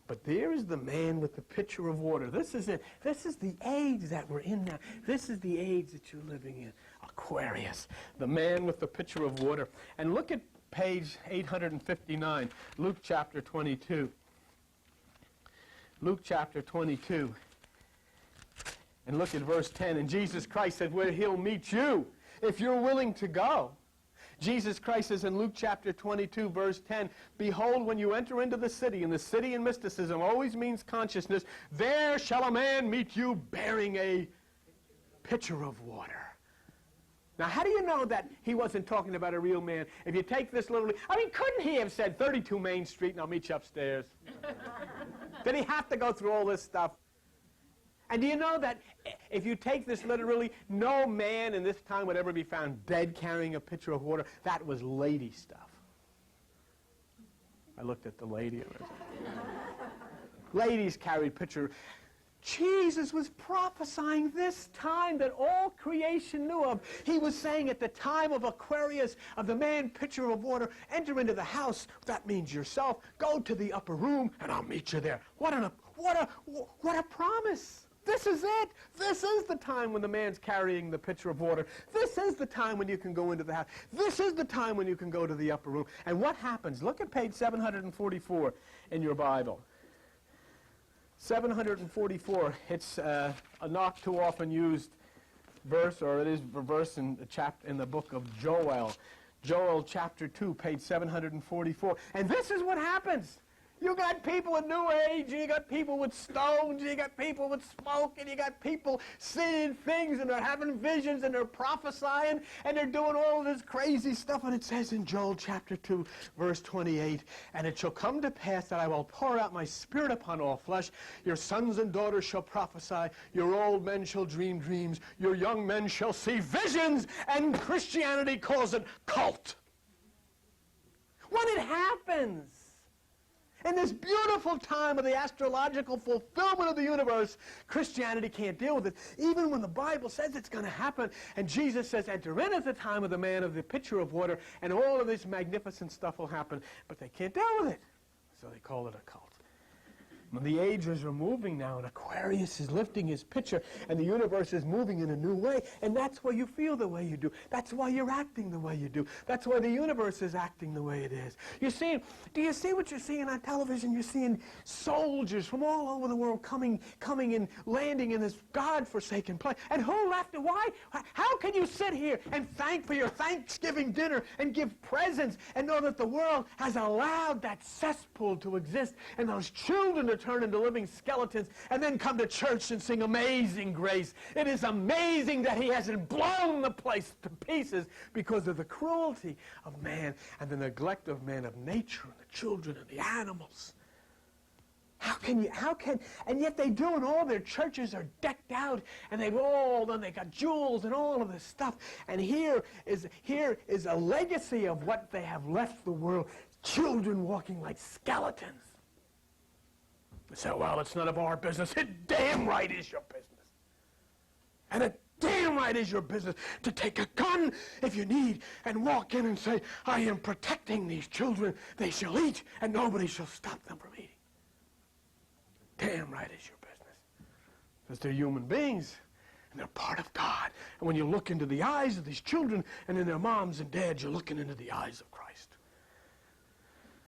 But there is the man with the pitcher of water. This is it. This is the age that we're in now. This is the age that you're living in. Aquarius, the man with the pitcher of water. And look at page 859, Luke chapter 22. Luke chapter 22. And look at verse 10. And Jesus Christ said, where he'll meet you if you're willing to go. Jesus Christ says in Luke chapter 22, verse 10, behold, when you enter into the city, and the city in mysticism always means consciousness, there shall a man meet you bearing a pitcher of water. Now, how do you know that he wasn't talking about a real man? If you take this literally, I mean, couldn't he have said 32 Main Street and I'll meet you upstairs? Did he have to go through all this stuff? And do you know that if you take this literally, no man in this time would ever be found dead carrying a pitcher of water? That was lady stuff. I looked at the lady. Ladies carried pitcher. Jesus was prophesying this time that all creation knew of. He was saying at the time of Aquarius, of the man pitcher of water, enter into the house. That means yourself. Go to the upper room and I'll meet you there. What a promise. This is it. This is the time when the man's carrying the pitcher of water. This is the time when you can go into the house. This is the time when you can go to the upper room. And what happens? Look at page 744 in your Bible. 744. It's a not too often used verse, or it is a verse in the book of Joel. Joel chapter 2, page 744. And this is what happens. You got people with New Age, and you got people with stones, and you got people with smoke, and you got people seeing things, and they're having visions, and they're prophesying, and they're doing all of this crazy stuff. And it says in Joel chapter 2, verse 28, and it shall come to pass that I will pour out my spirit upon all flesh. Your sons and daughters shall prophesy. Your old men shall dream dreams. Your young men shall see visions. And Christianity calls it cult. When it happens, in this beautiful time of the astrological fulfillment of the universe, Christianity can't deal with it. Even when the Bible says it's going to happen, and Jesus says, enter in at the time of the man of the pitcher of water, and all of this magnificent stuff will happen, but they can't deal with it. So they call it a cult. When the ages are moving now, and Aquarius is lifting his pitcher, and the universe is moving in a new way, and that's why you feel the way you do. That's why you're acting the way you do. That's why the universe is acting the way it is. You're seeing, do you see what you're seeing on television? You're seeing soldiers from all over the world coming and landing in this God-forsaken place. And who left it? Why? How can you sit here and thank for your Thanksgiving dinner and give presents and know that the world has allowed that cesspool to exist and those children to turn into living skeletons and then come to church and sing Amazing Grace? It is amazing that he hasn't blown the place to pieces because of the cruelty of man and the neglect of man, of nature and the children and the animals. And yet they do, and all their churches are decked out, and they got jewels and all of this stuff. And here is a legacy of what they have left the world. Children walking like skeletons. They say, well, it's none of our business. It damn right is your business. And it damn right is your business to take a gun if you need and walk in and say, I am protecting these children. They shall eat, and nobody shall stop them from eating. Damn right is your business. Because they're human beings, and they're part of God. And when you look into the eyes of these children and in their moms and dads, you're looking into the eyes of Christ.